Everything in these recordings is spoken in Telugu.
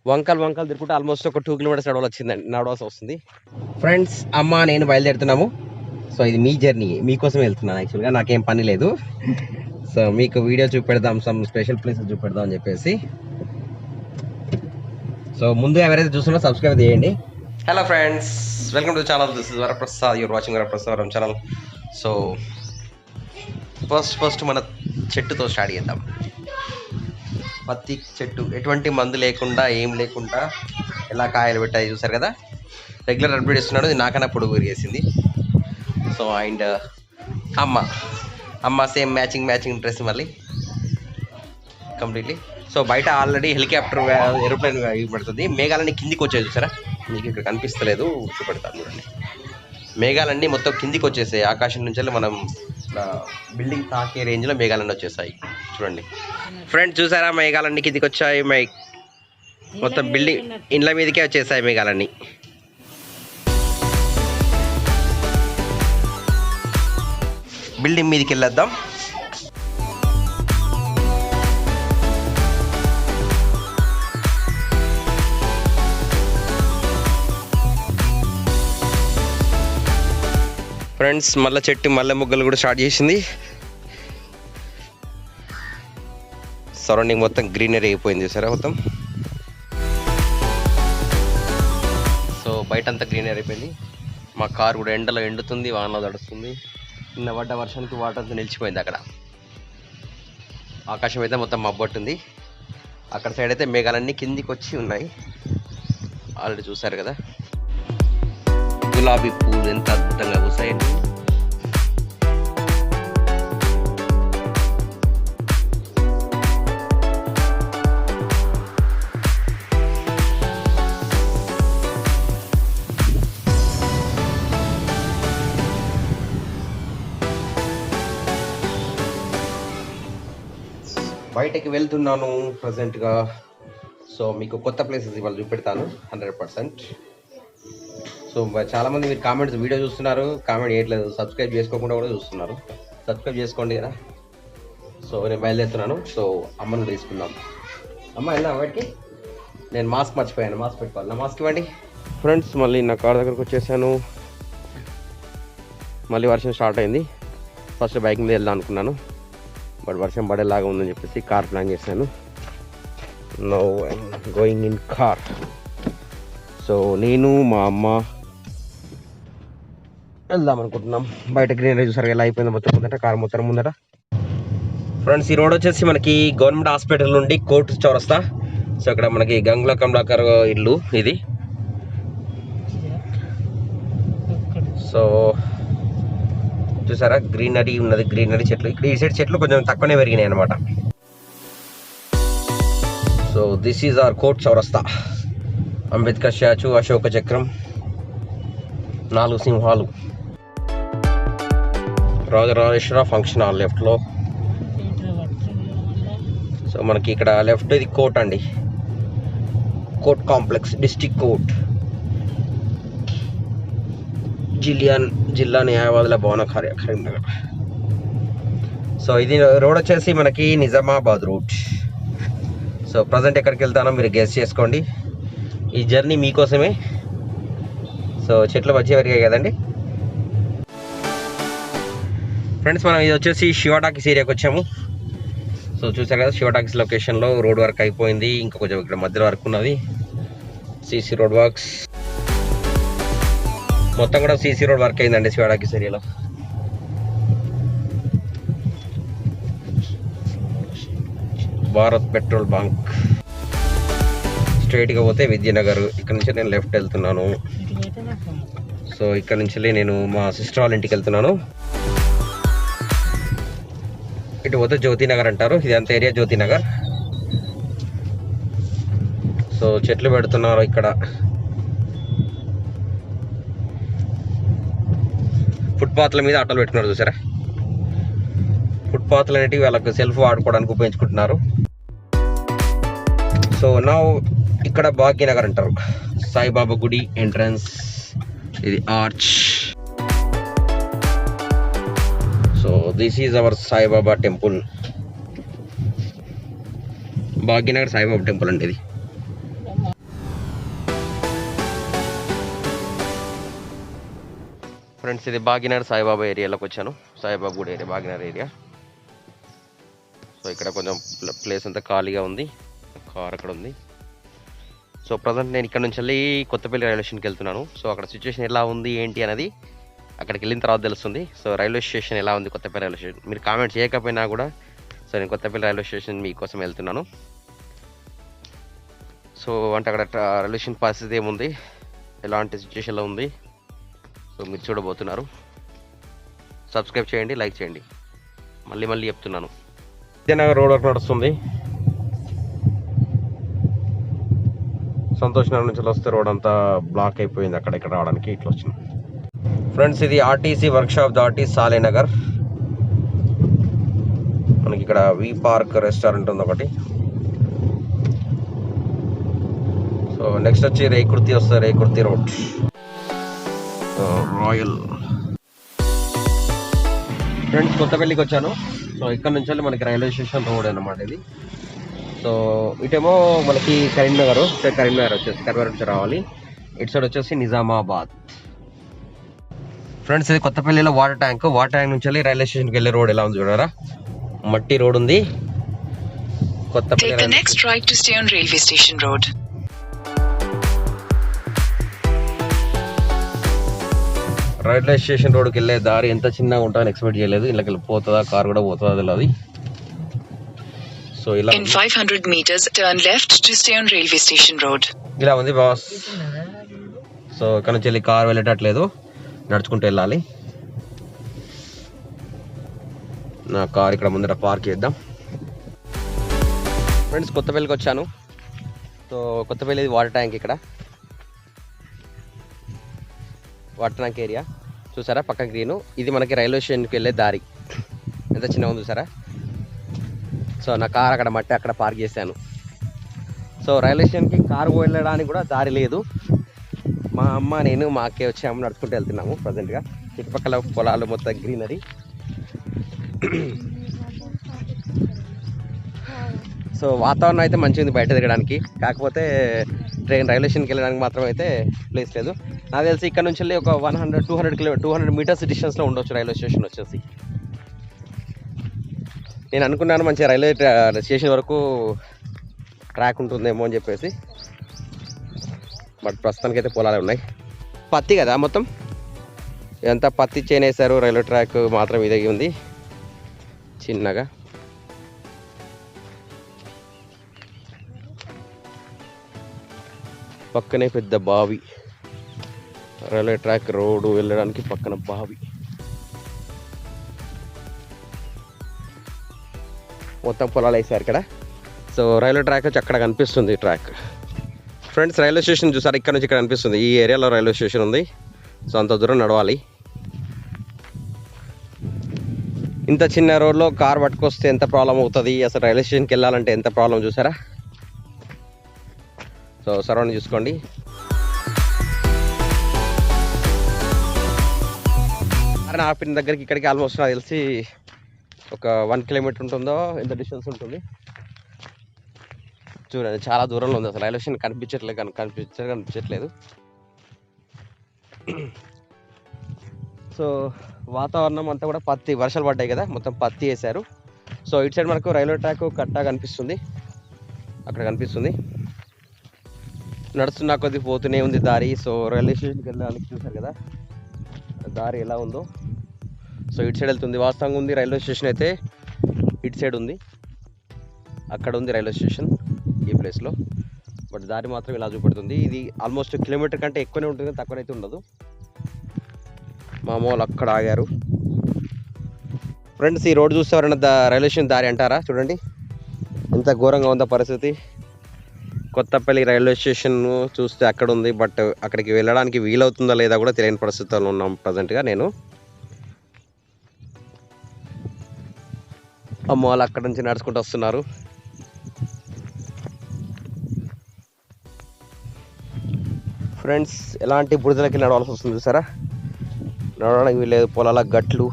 వంకలు తిరుగుకుంటే ఆల్మోస్ట్ ఒక 2 కిలోమీటర్స్ నడవాల్సి వస్తుంది. ఫ్రెండ్స్, అమ్మ నేను బయలుదేరుతున్నాము. సో ఇది మీ జర్నీ, మీకోసం వెళ్తున్నాను. యాక్చువల్గా నాకేం పని లేదు. సో మీకు వీడియో చూపెడదాం, సమ్ స్పెషల్ ప్లేసెస్ చూపెడదాం అని చెప్పేసి. సో ముందు ఎవరైతే చూస్తున్నారో సబ్స్క్రైబ్ చేయండి. Hello friends, welcome to channel. This is Varaprasad, you're watching Varaprasad channel. So first మన చెట్టుతో స్టార్ట్ చేద్దాం. పత్తి చెట్టు ఎటువంటి మందు లేకుండా ఏం లేకుండా ఎలా కాయలు పెట్టాయి చూసారు కదా. రెగ్యులర్ అప్డేట్ ఇస్తున్నాడు. ఇది నాకన్నా పొడుగు పెరిగేసింది. సో అండ్ అమ్మ సేమ్ మ్యాచింగ్ డ్రెస్ మళ్ళీ కంప్లీట్లీ. సో బయట ఆల్రెడీ హెలికాప్టర్ ఏరోప్లేన్ పడుతుంది. మేఘాలన్నీ కిందికి వచ్చాయి చూసారా, మీకు ఇక్కడ కనిపిస్తలేదు, చూపెడతాను చూడండి. మేఘాలన్నీ మొత్తం కిందికి వచ్చేసాయి. ఆకాశం నుంచి మనం బిల్డింగ్ తాకే రేంజ్లో మేఘాలన్నీ వచ్చేసాయి చూడండి. ఫ్రెండ్స్ చూసారా, మేఘాలన్నీ కిందికి వచ్చాయి. మొత్తం బిల్డింగ్ ఇండ్ల మీదకే వచ్చేసాయి మేఘాలన్నీ. బిల్డింగ్ మీదకి వెళ్ళొద్దాం. ఫ్రెండ్స్ మల్లె మొగ్గలు కూడా స్టార్ట్ చేసింది. సరౌండింగ్ మొత్తం గ్రీనరీ అయిపోయింది సరే మొత్తం. సో బయట అంతా గ్రీనరీ అయిపోయింది. మా కారు కూడా ఎండలో ఎండుతుంది, వానలో తడుస్తుంది. నిన్న పడ్డ వర్షానికి వాటర్ అంతా నిలిచిపోయింది అక్కడ. ఆకాశం అయితే మొత్తం మబ్బొట్టుంది. అక్కడ సైడ్ అయితే మేఘాలన్నీ కిందికి వచ్చి ఉన్నాయి. ఆల్రెడీ చూసారు కదా, గులాబీ పూలు ఎంత అద్భుతంగా పూసాయండి. బయటకి వెళ్తున్నాను ప్రజెంట్గా. సో మీకు కొత్త ప్లేసెస్ ఇవాళ చూపెడతాను 100%. సో చాలామంది మీరు కామెంట్స్ వీడియో చూస్తున్నారు, కామెంట్ చేయట్లేదు, సబ్స్క్రైబ్ చేసుకోకుండా కూడా చూస్తున్నారు. సబ్స్క్రైబ్ చేసుకోండి కదా. సో నేను బయలుదేరుతున్నాను. సో అమ్మను తీసుకుందాం. అమ్మ వెళ్ళా బయటికి. నేను మాస్క్ మర్చిపోయాను, మాస్క్ పెట్టుకోవాలి. నా మాస్క్ ఇవ్వండి. ఫ్రెండ్స్ మళ్ళీ నా కార్ దగ్గరకు వచ్చేసాను. మళ్ళీ వర్షం స్టార్ట్ అయింది. ఫస్ట్ బైక్ మీద వెళ్దాం అనుకున్నాను, బట్ వర్షం పడేలాగా ఉందని చెప్పేసి కార్ ప్లాన్ చేశాను. No I'm going in car. So నేను మా అమ్మ వెళ్దాం అనుకుంటున్నాం. బయట గ్రీనరీ చూసారు ఎలా అయిపోయింది మొత్తం ముందట, కార్ మొత్తం ముందట. ఫ్రెండ్స్ ఈ రోడ్ వచ్చేసి మనకి గవర్నమెంట్ హాస్పిటల్ నుండి కోర్టు చౌరస్తా. సో ఇక్కడ మనకి గంగుల కమలాకర్ ఇల్లు ఇది. సో చూసారా గ్రీనరీ ఉన్నది, గ్రీనరీ చెట్లు. ఇక్కడ ఈ సైడ్ చెట్లు కొంచెం తక్కువనే పెరిగినాయి అనమాట. So this is our court చౌరస్తా. అంబేద్కర్ స్టాచ్యూ, అశోక చక్రం, 4 సింహాలు, రాజరాజేశ్వర ఫంక్షన్ హాల్ లెఫ్ట్లో. సో మనకి ఇక్కడ లెఫ్ట్ ఇది కోర్ట్ అండి, కోర్ట్ కాంప్లెక్స్, డిస్ట్రిక్ట్ కోర్ట్, జిల్లా న్యాయవాదుల భవన కరీంనగర్. సో ఇది రోడ్ వచ్చేసి మనకి నిజామాబాద్ రూట్. సో ప్రజెంట్ ఎక్కడికి వెళ్తానో మీరు గెస్ చేసుకోండి. ఈ జర్నీ మీకోసమే. సో చెట్లు మంచిగా పెరిగాయి కదండి. ఫ్రెండ్స్ మనం ఇది వచ్చేసి శివ టాకీస్ ఏరియాకి వచ్చాము. సో చూసారు కదా, శివ టాకీస్ లొకేషన్లో రోడ్ వర్క్ అయిపోయింది. ఇంకా కొంచెం ఇక్కడ మధ్యలో వర్క్ ఉన్నది, సిసి రోడ్ వర్క్స్. మొత్తం కూడా సిసి రోడ్ వర్క్ అయిందండి శివ టాకీస్ ఏరియాలో. Bharat petrol bunk. స్ట్రైట్గా పోతే విద్యానగర్. ఇక్కడ నుంచి నేను లెఫ్ట్ వెళ్తున్నాను. సో ఇక్కడ నుంచి నేను మా సిస్టర్ వాళ్ళ ఇంటికి వెళ్తున్నాను. ఇటు పోతే జ్యోతినగర్ అంటారు, ఇదంతా ఏరియా జ్యోతినగర్. సో చెట్లు పెడుతున్నారు ఇక్కడ. ఫుట్పాత్ల మీద ఆటోలు పెట్టుకున్నారు చూసారా. ఫుట్పాత్లు అనేటివి వాళ్ళకు సెల్ఫ్ వాడుకోవడానికి ఉపయోగించుకుంటున్నారు. సో నా ఇక్కడ భాగ్యనగర్ అంటారు. సాయిబాబా గుడి ఎంట్రన్స్, ఇది arch. So this is our Saibaba temple. Bhagyanagar Saibaba temple అండి ఇది. ఫ్రెండ్స్ ఇది భాగ్యనగర్ సాయిబాబా ఏరియాలోకి వచ్చాను. సాయిబాబా గుడి ఏరియా, భాగ్యనగర్ ఏరియా. సో ఇక్కడ కొంచెం ప్లేస్ అంతా ఖాళీగా ఉంది, కార్ అక్కడ ఉంది. సో ప్రజెంట్ నేను ఇక్కడ నుంచి వెళ్ళి కొత్తపల్లి రైల్వే స్టేషన్కి వెళ్తున్నాను. సో అక్కడ సిచ్యువేషన్ ఎలా ఉంది ఏంటి అనేది అక్కడికి వెళ్ళిన తర్వాత తెలుస్తుంది. సో రైల్వే స్టేషన్ ఎలా ఉంది, కొత్తపల్లి రైల్వే స్టేషన్ మీరు కామెంట్ చేయకపోయినా కూడా సో నేను కొత్తపల్లి రైల్వే స్టేషన్ మీకోసం వెళ్తున్నాను. సో అంటే అక్కడ రైల్వే స్టేషన్ పరిస్థితి ఏముంది, ఎలాంటి సిచ్యువేషన్లో ఉంది, సో మీరు చూడబోతున్నారు. సబ్స్క్రైబ్ చేయండి, లైక్ చేయండి. మళ్ళీ చెప్తున్నాను, విజయనగర్ రోడ్ వర్క్ నడుస్తుంది. సంతోష్ నగర్ నుంచి వస్తే రోడ్ అంతా బ్లాక్ అయిపోయింది, అక్కడ ఇక్కడ రావడానికి ఇట్లా వచ్చింది. ఫ్రెండ్స్ ఇది ఆర్టీసీ వర్క్షాప్ దాటి సాలేనగర్. మనకి ఇక్కడ వి పార్క్ రెస్టారెంట్ ఉంది ఒకటి. సో నెక్స్ట్ వచ్చి రేకుర్తి వస్తుంది, రేకుర్తి రోడ్ రాయల్. ఫ్రెండ్స్ కొత్తపల్లికి వచ్చాను. సో ఇక్కడ నుంచి మనకి రైల్వే స్టేషన్ రోడ్ అన్నమాట ఇది. సో ఇటేమో మనకి కరీంనగర్ నుంచి రావాలి. ఇటు సైడ్ వచ్చేసి నిజామాబాద్. ఫ్రెండ్స్ ఇది కొత్తపల్లిలో వాటర్ ట్యాంక్ నుంచి వెళ్ళి రైల్వే స్టేషన్కి వెళ్ళే రోడ్ ఎలా ఉంది చూడరా, మట్టి రోడ్ ఉంది. కొత్తపల్లి రైల్వే స్టేషన్ రోడ్కి వెళ్ళే దారి ఎంత చిన్నగా ఉంటుందని ఎక్స్పెక్ట్ చేయలేదు. ఇళ్ళకి పోతుందా, కార్ కూడా పోతుందా తెలియదు. సో ఇలా in 500 meters turn left to stay on railway station road. ఇలా ఉంది బాస్. సో ఇక్కడ నుంచి వెళ్ళి కార్ వెళ్ళేటట్లేదు, నడుచుకుంటూ వెళ్ళాలి. నా కార్ ఇక్కడ ముందర పార్క్ చేద్దాం. ఫ్రెండ్స్ కొత్తపల్లికి వచ్చాను. సో కొత్తపల్లి వాటర్ ట్యాంక్, ఇక్కడ వాటర్ ట్యాంక్ ఏరియా చూసారా, పక్క గ్రీను. ఇది మనకి రైల్వే స్టేషన్కి వెళ్ళే దారి ఎంత చిన్నగా ఉంది చూసారా. సో నా కార్ అక్కడ మట్టి అక్కడ పార్క్ చేశాను. సో రైల్వే స్టేషన్కి కారు వెళ్ళడానికి కూడా దారి లేదు. మా అమ్మ నేను మా అక్కే వచ్చాము, నడుచుకుంటూ వెళ్తున్నాము. ప్రజెంట్గా చుట్టుపక్కల పొలాలు మొత్తం గ్రీనరీ. సో వాతావరణం అయితే మంచిగా ఉంది బయట తిరగడానికి. కాకపోతే రైల్వే స్టేషన్కి వెళ్ళడానికి మాత్రం అయితే ప్లేస్ లేదు. నాకు తెలిసి ఇక్కడ నుంచి వెళ్ళి ఒక 200 మీటర్స్ డిస్టెన్స్లో ఉండొచ్చు రైల్వే స్టేషన్ వచ్చేసి. నేను అనుకున్నాను మంచిగా రైల్వే స్టేషన్ వరకు ట్రాక్ ఉంటుందేమో అని చెప్పేసి. బట్ ప్రస్తుతానికి అయితే పొలాలే ఉన్నాయి. పత్తి కదా మొత్తం, ఇదంతా పత్తి చేనేసారు. రైల్వే ట్రాక్ మాత్రం ఇదే ఉంది చిన్నగా. పక్కనే పెద్ద బావి, రైల్వే ట్రాక్ రోడ్డు వెళ్ళడానికి పక్కన బావి. మొత్తం పొలాలు వేసారు ఇక్కడ. సో రైల్వే ట్రాక్ వచ్చి అక్కడ కనిపిస్తుంది ట్రాక్. ఫ్రెండ్స్ రైల్వే స్టేషన్ చూసారు, ఇక్కడ నుంచి ఇక్కడ కనిపిస్తుంది. ఈ ఏరియాలో రైల్వే స్టేషన్ ఉంది. సో అంత దూరం నడవాలి. ఇంత చిన్న రోడ్లో కార్ పట్టుకొస్తే ఎంత ప్రాబ్లం అవుతుంది, అసలు రైల్వే స్టేషన్కి వెళ్ళాలంటే ఎంత ప్రాబ్లం చూసారా. సో సరౌండింగ్ చూసుకోండి. ఆపిన దగ్గరికి ఇక్కడికి ఆల్మోస్ట్ నాకు తెలిసి ఒక 1 కిలోమీటర్ ఉంటుందో ఎంత డిస్టెన్స్ ఉంటుంది చూడండి. చాలా దూరంలో ఉంది, అసలు రైల్వే స్టేషన్ కనిపించట్లేదు. సో వాతావరణం అంతా కూడా పత్తి, వర్షాలు పడ్డాయి కదా, మొత్తం పత్తి వేశారు. సో ఇటు సైడ్ మనకు రైల్వే ట్రాక్ కట్టా కనిపిస్తుంది, అక్కడ కనిపిస్తుంది. నడుస్తున్నా కొద్ది పోతూనే ఉంది దారి. సో రైల్వే స్టేషన్కి వెళ్ళడానికి చూసారు కదా దారి ఎలా ఉందో. సో ఇటు సైడ్ వెళ్తుంది, వాస్తవంగా ఉంది రైల్వే స్టేషన్ అయితే ఇటు సైడ్ ఉంది, అక్కడ ఉంది రైల్వే స్టేషన్ ఈ ప్లేస్లో. బట్ దారి మాత్రం ఇలా చూపెడుతుంది. ఇది ఆల్మోస్ట్ కిలోమీటర్ కంటే ఎక్కువనే ఉంటుంది, తక్కువనైతే ఉండదు. మా అమ్మోళ్ళు అక్కడ ఆగారు. ఫ్రెండ్స్ ఈ రోడ్డు చూస్తే ఎవరైనా రైల్వే స్టేషన్ దారి అంటారా? చూడండి ఎంత ఘోరంగా ఉందో పరిస్థితి. కొత్తపల్లి రైల్వే స్టేషన్ చూస్తే అక్కడ ఉంది, బట్ అక్కడికి వెళ్ళడానికి వీలవుతుందా లేదా కూడా తెలియని పరిస్థితుల్లో ఉన్నాం ప్రజెంట్గా. నేను అమ్మ వాళ్ళు అక్కడ నుంచి నడుచుకుంటూ వస్తున్నారు. ఫ్రెండ్స్ ఎలాంటి బురదలకి నడవాల్సి వస్తుంది చూసారా, నడవడానికి వీలేదు. పొలాల గట్లు.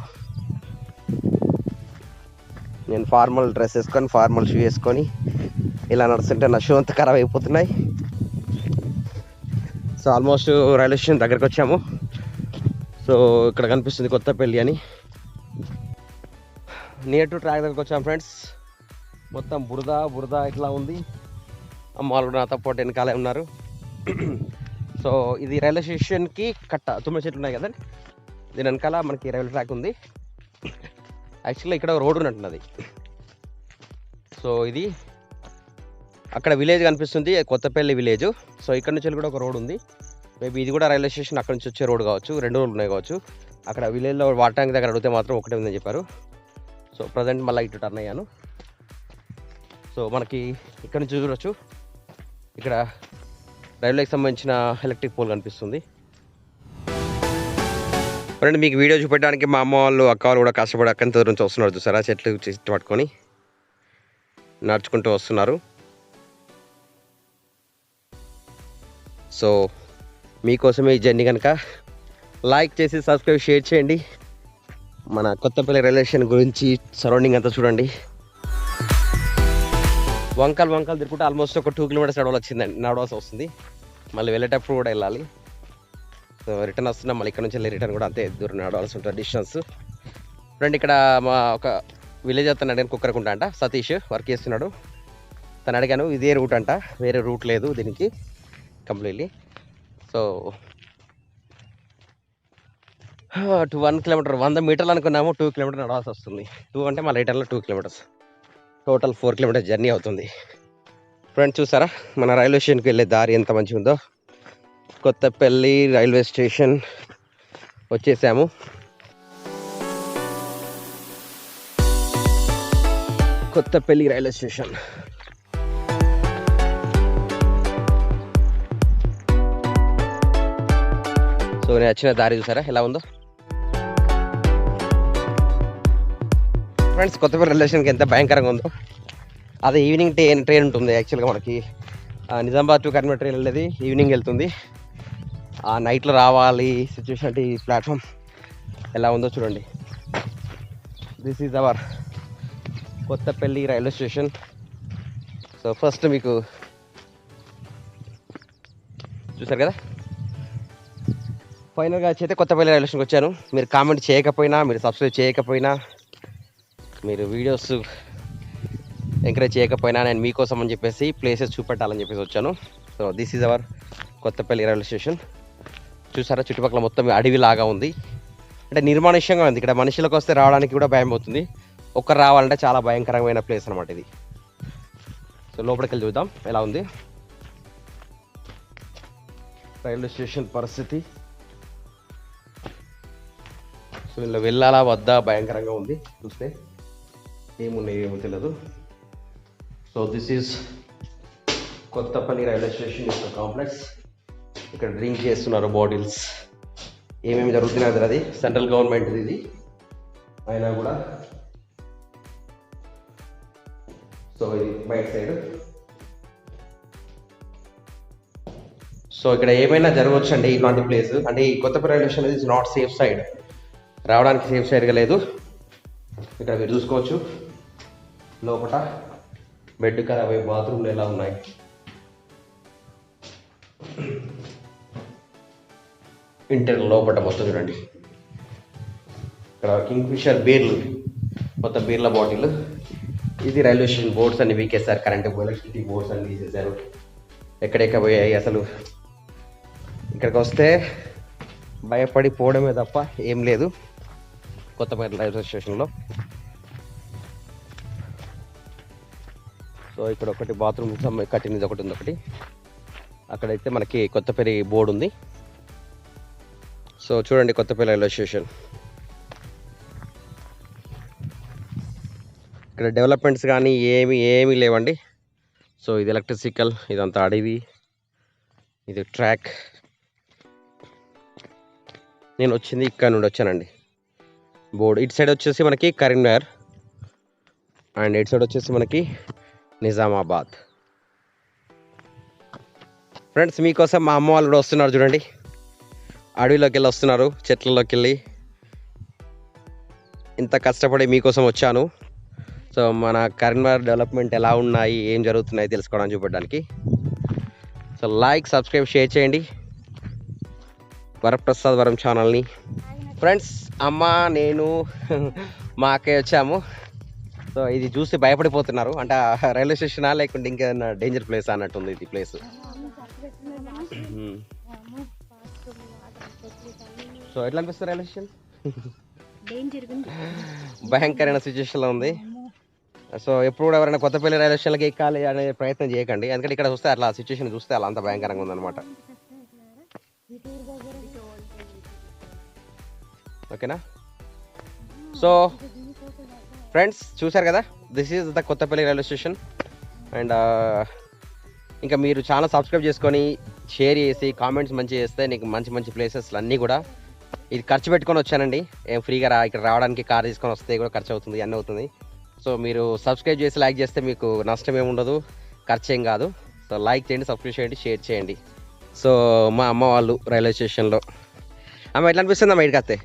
నేను ఫార్మల్ డ్రెస్ వేసుకొని ఫార్మల్ షూ వేసుకొని ఇలా నడుస్తుంటే నా షూ అంతా ఖరాబ్ అయిపోతున్నాయి. సో ఆల్మోస్ట్ రైల్వే స్టేషన్ దగ్గరకు వచ్చాము. సో సో ఇక్కడ కనిపిస్తుంది కొత్తపల్లి అని. నియర్ టు ట్రాక్ దగ్గరకు వచ్చాం ఫ్రెండ్స్. మొత్తం బురద ఇట్లా ఉంది. అమ్మాలు కూడా నాతో పాటు వెనకాలే ఉన్నారు. సో ఇది రైల్వే స్టేషన్కి తుమ్మ చెట్లు ఉన్నాయి కదండి, దీని వెనకాల మనకి రైల్వే ట్రాక్ ఉంది. యాక్చువల్గా ఇక్కడ రోడ్డు ఉన్నట్టున్నది. సో ఇది అక్కడ విలేజ్ కనిపిస్తుంది, కొత్తపల్లి విలేజ్. సో ఇక్కడ నుంచి కూడా ఒక రోడ్ ఉంది. మేబీ ఇది కూడా రైల్వే స్టేషన్ అక్కడ నుంచి వచ్చే రోడ్ కావచ్చు, 2 రోడ్లు ఉన్నాయి కావచ్చు. అక్కడ విలేజ్లో వాటర్ ట్యాంక్ దగ్గర అడిగితే మాత్రం ఒకటే ఉందని చెప్పారు. సో ప్రజెంట్ మళ్ళీ ఇటు టర్న్ అయ్యాను. సో మనకి ఇక్కడ నుంచి చూడవచ్చు, ఇక్కడ రైల్వేకి సంబంధించిన ఎలక్ట్రిక్ పోల్ కనిపిస్తుంది. ఫ్రెండ్ మీకు వీడియో చూపెట్టడానికి మా అమ్మ వాళ్ళు అక్క వాళ్ళు కూడా కష్టపడి అక్కడి దూరం నుంచి వస్తున్నారు. చూసారా, చెట్లు పట్టుకొని నడుచుకుంటూ వస్తున్నారు. సో మీకోసమే ఈ జర్నీ కనుక లైక్ చేసి సబ్స్క్రైబ్ షేర్ చేయండి. మన కొత్తపల్లి రైల్వే స్టేషన్ గురించి సరౌండింగ్ అంతా చూడండి. వంకలు తిరుగుకుంటే ఆల్మోస్ట్ ఒక 2 కిలోమీటర్స్ నడవాల్సి వస్తుంది. మళ్ళీ వెళ్ళేటప్పుడు కూడా వెళ్ళాలి. సో రిటర్న్ వస్తున్నాం, మళ్ళీ ఇక్కడ నుంచి వెళ్ళి రిటర్న్ కూడా అంతే దూరం నడవాల్సి ఉంటుంది డిస్టెన్స్. ఫ్రెండ్ ఇక్కడ మా ఒక విలేజ్ అతను అడిగాను, కుక్కరకుంట అంట, సతీష్ వర్క్ చేస్తున్నాడు. తను అడిగాను, ఇదే రూట్ అంట, వేరే రూట్ లేదు దీనికి కంప్లీట్లీ. సో 1 కిలోమీటర్ 100 మీటర్లు అనుకున్నాము, 2 కిలోమీటర్ నడవాల్సి వస్తుంది. 2 అంటే మళ్ళీ రిటర్న్లో 2 కిలోమీటర్స్, టోటల్ 4 కిలోమీటర్స్ జర్నీ అవుతుంది. ఫ్రెండ్స్ చూసారా మన రైల్వే స్టేషన్కి వెళ్ళే దారి ఎంత మంచిగా ఉందో. కొత్తపల్లి రైల్వే స్టేషన్ వచ్చేసాము. Kothapalli railway station. సో నేను వచ్చిన దారి చూసారా ఎలా ఉందో. ఫ్రెండ్స్ కొత్తపల్లి రైల్వే స్టేషన్కి ఎంత భయంకరంగా ఉందో. అదే ఈవినింగ్ ట్రైన్ ఉంటుంది. యాక్చువల్గా మనకి నిజామాబాద్ టు కరీంనగర్ ట్రైన్ వెళ్ళేది ఈవినింగ్ వెళ్తుంది. ఆ నైట్లో రావాలి సిచ్యువేషన్ అంటే ఈ ప్లాట్ఫామ్ ఎలా ఉందో చూడండి. This is our Kothapalli railway station. So first మీకు చూసారు కదా, ఫైనల్గా అయితే కొత్తపల్లి రైల్వే స్టేషన్కి వచ్చాను. మీరు కామెంట్ చేయకపోయినా, మీరు సబ్స్క్రైబ్ చేయకపోయినా, మీరు వీడియోస్ ఎంకరేజ్ చేయకపోయినా నేను మీకోసం అని చెప్పేసి ప్లేసెస్ చూపెట్టాలని చెప్పేసి వచ్చాను. So this is our Kothapalli railway station. చూసారా చుట్టుపక్కల మొత్తం అడవిలాగా ఉంది. అంటే నిర్మానుష్యంగా ఉంది. ఇక్కడ మనుషులకు వస్తే రావడానికి కూడా భయం అవుతుంది. ఒక్కరు రావాలంటే చాలా భయంకరమైన ప్లేస్ అనమాట ఇది. సో లోపలికి వెళ్ళి చూద్దాం ఎలా ఉంది రైల్వే స్టేషన్ పరిస్థితి. సో ఇలా వెళ్ళాలా వద్దా భయంకరంగా ఉంది. చూస్తే ఏమున్నాయి ఏమో తెలియదు. So this is Kothapalli railway station యొక్క కాంప్లెక్స్. ఇక్కడ డ్రింక్ చేస్తున్నారు బాటిల్స్. ఏమేమి జరుగుతున్నాయి కదా, అది సెంట్రల్ గవర్నమెంట్ ఇది అయినా కూడా. సో ఇది బయట సైడ్. సో ఇక్కడ ఏమైనా జరగవచ్చు అండి ఇలాంటి ప్లేస్. అంటే ఈ Kothapalli railway station is not safe side, రావడానికి సేఫ్ సైడ్గా లేదు. ఇక్కడ మీరు చూసుకోవచ్చు లోపల బెడ్ ఖరాబ్ అయ్యి బాత్రూమ్లు ఎలా ఉన్నాయి. ఇంటర్ లోపల మొత్తం చూడండి. ఇక్కడ కింగ్ ఫిషర్ బీర్లు, మొత్తం బీర్ల బాటిల్. ఇది రైల్వే స్టేషన్ బోర్డ్స్ అన్ని వీకేశారు, కరెంటు ఎలక్ట్రిసిటీ బోర్డ్స్ అన్ని తీసేశారు. ఎక్కడెక్కడ పోయాయి అసలు. ఇక్కడికి వస్తే భయపడి పోవడమే తప్ప ఏం లేదు కొత్తపల్లి రైల్వే స్టేషన్లో. సో ఇక్కడ ఒకటి బాత్రూమ్ కట్టినది ఒకటి ఉంది. ఒకటి అక్కడైతే మనకి కొత్తపల్లి బోర్డు ఉంది. సో చూడండి కొత్తపల్లి రైల్వే స్టేషన్. ఇక్కడ డెవలప్మెంట్స్ కానీ ఏమీ లేవండి. సో ఇది ఎలక్ట్రిసికల్, ఇదంతా అడవి, ఇది ట్రాక్. నేను వచ్చింది ఇక్కడ నుండి వచ్చానండి. బోర్డు ఇటు సైడ్ వచ్చేసి మనకి కరీంనగర్ అండ్ ఇటు సైడ్ వచ్చేసి మనకి నిజామాబాద్. ఫ్రెండ్స్ మీకోసం మా అమ్మ వాళ్ళు కూడా వస్తున్నారు చూడండి. అడవిలోకి వెళ్ళి వస్తున్నారు, చెట్లలోకి వెళ్ళి. ఇంత కష్టపడి మీకోసం వచ్చాను. సో మన కరీంనగర్ డెవలప్మెంట్ ఎలా ఉన్నాయి, ఏం జరుగుతున్నాయి తెలుసుకోవడానికి చూపెట్టడానికి. సో లైక్, సబ్స్క్రైబ్, షేర్ చేయండి వరప్రసాద్ వరం ఛానల్ని. ఫ్రెండ్స్ అమ్మ నేను మా అక్కయ్య వచ్చాము. సో ఇది చూసి భయపడిపోతున్నారు. అంటే రైల్వే స్టేషనా లేకుంటే ఇంకేదైనా డేంజర్ ప్లేస్ అన్నట్టుంది ఇది ప్లేస్. సో ఎట్లా అనిపిస్తుంది రైల్వే స్టేషన్? భయంకరమైన సిచ్యువేషన్లో ఉంది. సో ఎప్పుడు కూడా ఎవరైనా కొత్తపల్లి రైల్వే స్టేషన్కి ఎక్కాలి అనే ప్రయత్నం చేయకండి. ఎందుకంటే ఇక్కడ చూస్తే అట్లా సిచ్యువేషన్ చూస్తే అలా అంత భయంకరంగా ఉందన్నమాట. ఓకేనా? సో ఫ్రెండ్స్ చూసారు కదా, this is the Kothapalli railway station. And ఇంకా మీరు ఛానల్ సబ్స్క్రైబ్ చేసుకొని షేర్ చేసి కామెంట్స్ మంచిగా చేస్తే నీకు మంచి మంచి ప్లేసెస్ అన్నీ కూడా. ఇది ఖర్చు పెట్టుకొని వచ్చానండి, ఏం ఫ్రీగా ఇక్కడ రావడానికి కార్ తీసుకొని వస్తే కూడా ఖర్చు అవుతుంది, అన్నీ అవుతుంది. సో మీరు సబ్స్క్రైబ్ చేసి లైక్ చేస్తే మీకు నష్టం ఏమి ఉండదు, ఖర్చు ఏం కాదు. సో లైక్ చేయండి, సబ్స్క్రైబ్ చేయండి, షేర్ చేయండి. సో మా అమ్మ వాళ్ళు రైల్వే స్టేషన్లో. అమ్మ ఎట్లా అనిపిస్తుంది అమ్మ ఇక్కడికి వస్తే?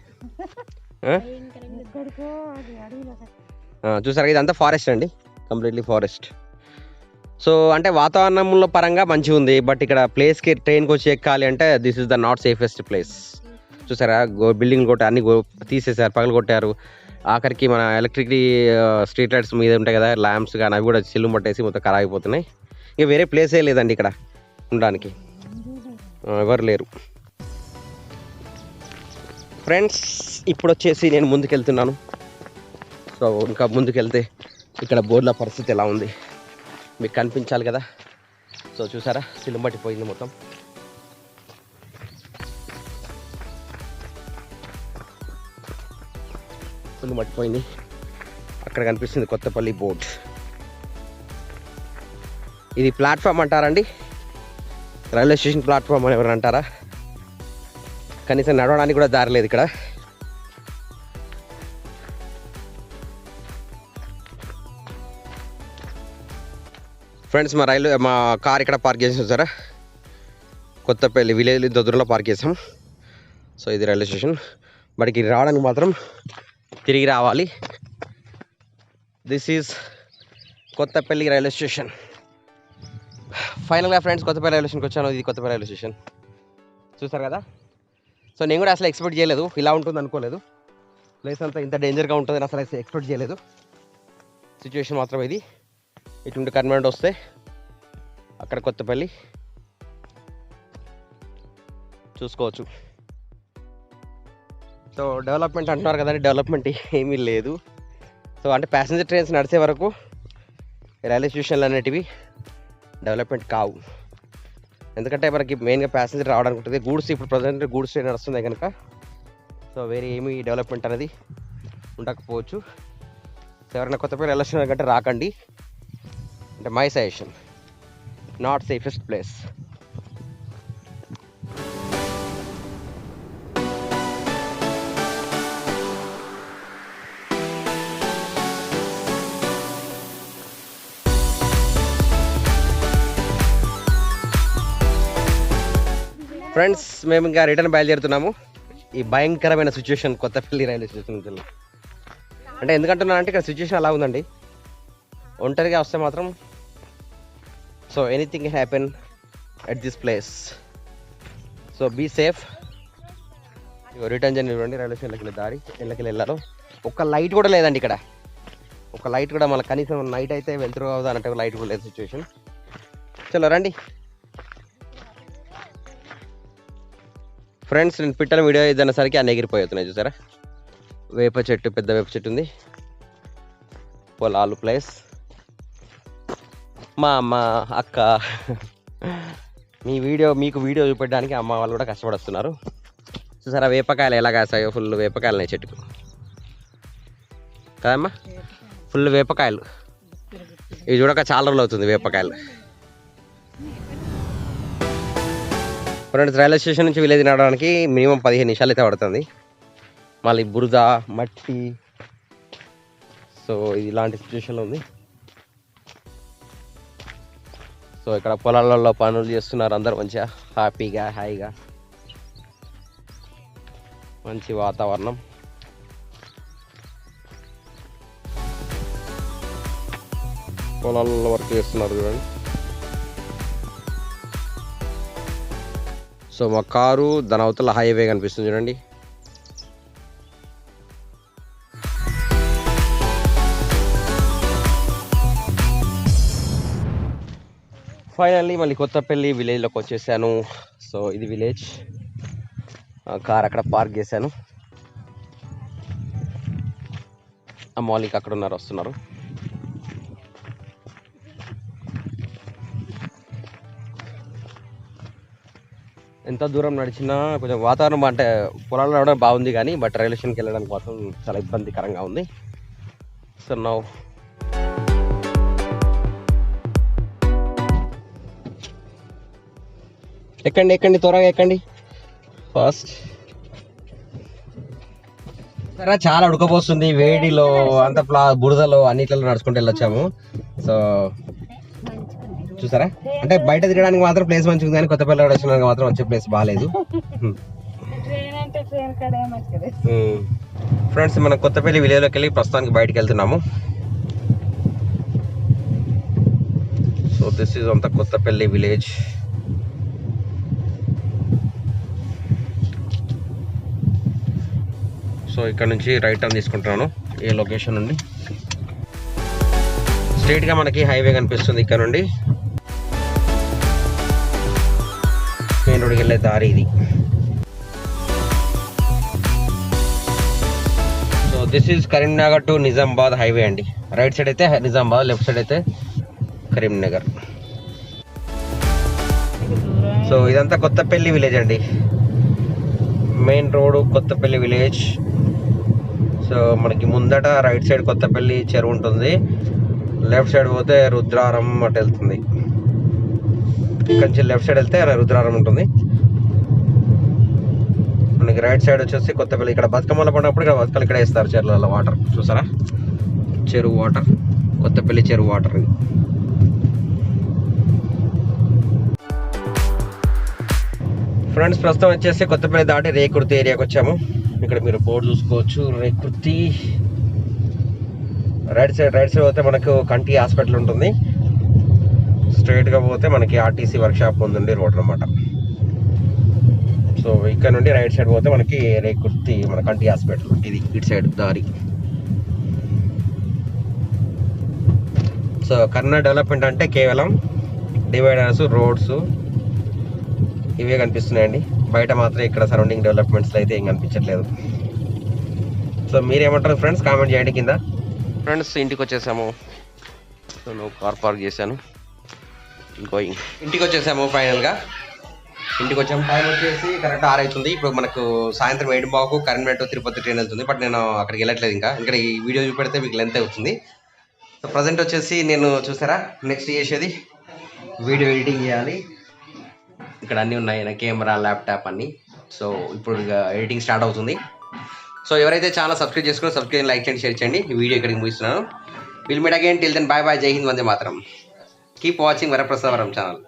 చూసారు ఇదంతా ఫారెస్ట్ అండి, కంప్లీట్లీ ఫారెస్ట్. సో అంటే వాతావరణంలో పరంగా మంచిగా ఉంది. బట్ ఇక్కడ ప్లేస్కి ట్రైన్కి వచ్చి ఎక్కాలి అంటే this is the not safest place. చూసారా బిల్డింగ్ కొట్టి అన్ని తీసేసారు, పగలు కొట్టారు. ఆఖరికి మన ఎలక్ట్రిక్ స్ట్రీట్ లైట్స్ మీద ఉంటాయి కదా ల్యాంప్స్, కానీ అవి కూడా చిల్లు పట్టేసి మొత్తం ఖరాబ్ అయిపోతున్నాయి. ఇక వేరే ప్లేసే లేదండి ఇక్కడ ఉండడానికి, ఎవరు లేరు. ఫ్రెండ్స్ ఇప్పుడు వచ్చేసి నేను ముందుకెళ్తున్నాను. సో ఇంకా ముందుకెళ్తే ఇక్కడ బోర్డుల పరిస్థితి ఎలా ఉంది మీకు కనిపించాలి కదా. సో చూసారా సిలుంబట్టిపోయింది మొత్తం. ఫుల్ మట్టిపోయింది. అక్కడ కనిపిస్తుంది కొత్తపల్లి బోర్డ్. ఇది ప్లాట్ఫామ్ అంటారండి, రైల్వే స్టేషన్ ప్లాట్ఫామ్ అని ఎవరు అంటారా? కనీసం నడవడానికి కూడా దారి లేదు ఇక్కడ. ఫ్రెండ్స్ మా కార్ ఇక్కడ పార్క్ చేసాం చూసారా, కొత్తపల్లి విలేజ్ దొద్దులో పార్క్ చేసాం. సో ఇది రైల్వే స్టేషన్, బట్ ఇది రావడానికి మాత్రం తిరిగి రావాలి. This is Kothapalli railway station. ఫైనల్గా ఫ్రెండ్స్ కొత్తపల్లి రైల్వే స్టేషన్కి వచ్చాను. ఇది కొత్తపల్లి రైల్వే స్టేషన్ చూసారు కదా. సో నేను కూడా అసలు ఎక్స్పెక్ట్ చేయలేదు, ఇలా ఉంటుంది అనుకోలేదు. ప్లేస్ అంతా ఇంత డేంజర్గా ఉంటుందని అసలు ఎక్స్పెక్ట్ చేయలేదు. సిచ్యువేషన్ మాత్రం ఇది. ఇటువంటి కన్వెంట్ వస్తే అక్కడ కొత్తపల్లి చూసుకోవచ్చు. సో డెవలప్మెంట్ అంటున్నారు కదండి, డెవలప్మెంట్ ఏమీ లేదు. సో అంటే ప్యాసింజర్ ట్రైన్స్ నడిచే వరకు రైల్వే స్టేషన్లు అనేటివి డెవలప్మెంట్ కావు. ఎందుకంటే మనకి మెయిన్గా ప్యాసింజర్ రావడానికి ఉంటుంది. గూడ్స్ ఇప్పుడు ప్రజెంట్ గూడ్స్ ట్రైన్ నడుస్తుంది కనుక సో వేరే ఏమీ డెవలప్మెంట్ అనేది ఉండకపోవచ్చు. సో ఎవరైనా కొత్తపల్లి రైల్వే స్టేషన్ కంటే రాకండి. అంటే my suggestion, not safest place. Friends మేము ఇంకా రిటర్న్ బయలుదేరుతున్నాము. ఈ భయంకరమైన సిచ్యువేషన్ కొత్తపల్లి రైల్వే స్టేషన్ నుంచి. అంటే ఎందుకంటున్నా అంటే ఇక్కడ సిచ్యువేషన్ అలా ఉందండి, ఒంటరిగా వస్తే మాత్రం so anything happen at this place. So be safe. Return journey చూడండి, రైల్వే స్టేషన్కి దారి ఎల్లకి వెళ్ళారు. ఒక్క లైట్ కూడా లేదండి ఇక్కడ, ఒక లైట్ కూడా మళ్ళీ కనీసం నైట్ అయితే వెళ్తురు కావద్దు అన్నట్టు లైట్ కూడా లేదు సిచ్యువేషన్. చలో రండి ఫ్రెండ్స్. నేను పిట్టల వీడియో ఇద్దన్న సరికి అన్ని ఎగిరిపోతున్నాయి చూసారా. వేప చెట్టు, పెద్ద వేప చెట్టు ఉంది, పొలాలు ప్లేస్. మా అమ్మ అక్క మీకు వీడియో చూపెట్టడానికి అమ్మ వాళ్ళు కూడా కష్టపడుతున్నారు. చూసారా వేపకాయలు ఎలా కాసాయో, ఫుల్ వేపకాయలు ఉన్నాయి చెట్టుకు కదమ్మా, ఫుల్ వేపకాయలు. ఇవి చూడక చాలా రోజులు అవుతుంది వేపకాయలు. ఫ్రెండ్స్ రైల్వే స్టేషన్ నుంచి విలేజ్ నడవడానికి మినిమం 15 నిమిషాలు అయితే పడుతుంది. మళ్ళీ బురద, మట్టి. సో ఇది ఇలాంటి సిచ్యువేషన్లో ఉంది. సో ఇక్కడ పొలాలలో పనులు చేస్తున్నారు అందరు, మంచిగా హ్యాపీగా హాయిగా, మంచి వాతావరణం. పొలాలలో వర్క్ చేస్తున్నారు చూడండి. సో మా కారు దాని అవతల హైవే కనిపిస్తుంది చూడండి. ఫైనల్లీ మళ్ళీ కొత్తపల్లి విలేజ్లోకి వచ్చేసాను. సో ఇది విలేజ్. కార్ అక్కడ పార్క్ చేశాను. మౌలిక అక్కడ ఉన్నారు, వస్తున్నారు. ఎంత దూరం నడిచినా కొంచెం వాతావరణం అంటే పొలాల్లో నడవడం బాగుంది కానీ బట్ రైల్వే స్టేషన్కి వెళ్ళడానికి మాత్రం చాలా ఇబ్బందికరంగా ఉంది. సో నౌ ఎక్కండి త్వరగా ఎక్కండి ఫాస్ట్. సరే చాలా ఉడకపోస్తుంది, వేడిలో అంత బురదలో అన్నిట్లలో నడుచుకుంటూ వెళ్ళొచ్చాము. సో చూసారా, అంటే బయట తిరగడానికి మాత్రం ప్లేస్ మంచిగా ఉంది కానీ కొత్తపల్లి వచ్చినానికి మాత్రం వచ్చే ప్లేస్ బాగాలేదు. ఫ్రెండ్స్ మనం కొత్తపల్లి విలేజ్లోకి వెళ్ళి ప్రస్తుతానికి బయటకు వెళ్తున్నాము. సో దిస్ ఈజ్ అంత కొత్తపల్లి విలేజ్. సో ఇక్కడ నుంచి రైట్ టర్న్ తీసుకుంటున్నాను ఏ లొకేషన్ నుండి. స్ట్రైట్గా మనకి హైవే కనిపిస్తుంది. ఇక్కడ నుండి మెయిన్ రోడ్కి వెళ్ళే దారి ఇది. So this is Karimnagar to Nizamabad highway అండి. రైట్ సైడ్ అయితే నిజామాబాద్, లెఫ్ట్ సైడ్ అయితే కరీంనగర్. సో ఇదంతా కొత్తపల్లి విలేజ్ అండి. Main road Kothapalli village. So మనకి ముందట రైట్ సైడ్ కొత్తపల్లి చెరువు ఉంటుంది, లెఫ్ట్ సైడ్ పోతే రుద్రారం అటు వెళ్తుంది. ఇక్కడ నుంచి లెఫ్ట్ సైడ్ వెళ్తే రుద్రారం ఉంటుంది. మనకి రైట్ సైడ్ వచ్చేసి కొత్తపల్లి. ఇక్కడ బతుకమ్మల పడినప్పుడు ఇక్కడ బతుకలు ఇక్కడ వేస్తారు చెరువులలో వాటర్. చూసారా, చెరువు వాటర్, కొత్తపల్లి చెరువు వాటర్. ఫ్రెండ్స్ ప్రస్తుతం వచ్చేసి కొత్తపల్లి దాటి రేకుర్తి ఏరియాకి వచ్చాము. ఇక్కడ మీరు బోర్డు చూసుకోవచ్చు, రేకుర్తి. రైట్ సైడ్ పోతే మనకు కంటి హాస్పిటల్ ఉంటుంది. స్ట్రైట్గా పోతే మనకి ఆర్టీసీ వర్క్షాప్ ఉందండి రోడ్ అనమాట. సో ఇక్కడ నుండి రైట్ సైడ్ పోతే మనకి రేకుర్తి మన కంటి హాస్పిటల్. ఇది ఇటు సైడ్ దారి. సో కర్నూలు డెవలప్మెంట్ అంటే కేవలం డివైడర్స్, రోడ్స్ ఇవే కనిపిస్తున్నాయండి. బయట మాత్రం ఇక్కడ సరౌండింగ్ డెవలప్మెంట్స్లో అయితే ఏం కనిపించట్లేదు. సో మీరేమంటారు ఫ్రెండ్స్, కామెంట్ చేయండి కింద. ఫ్రెండ్స్ ఇంటికి వచ్చేసాము. సో నువ్వు కార్ పార్క్ చేశాను, ఇంటికి వచ్చేసాము. ఫైనల్గా ఇంటికి వచ్చాము. టైం వచ్చేసి కరెక్ట్ 6 అవుతుంది. ఇప్పుడు మనకు సాయంత్రం 7 కరీంనగర్ టు తిరుపతి ట్రైన్ వెళ్తుంది. బట్ నేను అక్కడికి వెళ్ళట్లేదు ఇంకా. ఇక్కడ ఈ వీడియో చూపెడితే మీకు లెంత్ అవుతుంది. సో ప్రజెంట్ వచ్చేసి నేను చూసారా నెక్స్ట్ చేసేది వీడియో ఎడిటింగ్ చేయాలి. ఇక్కడ అన్నీ ఉన్నాయి, నా కెమెరా, ల్యాప్టాప్ అన్నీ. సో ఇప్పుడు ఇక ఎడిటింగ్ స్టార్ట్ అవుతుంది. సో ఎవరైతే ఛానల్ సబ్స్క్రైబ్ చేసుకుని సబ్స్క్రైబ్, లైక్ చేయండి, షేర్ చేయండి. ఈ వీడియో ఇక్కడికి ముగిస్తున్నాను. Will meet again. Till then bye bye. జై హింద్, వందే మాతరం. Keep watching Varaprasadavaram channel.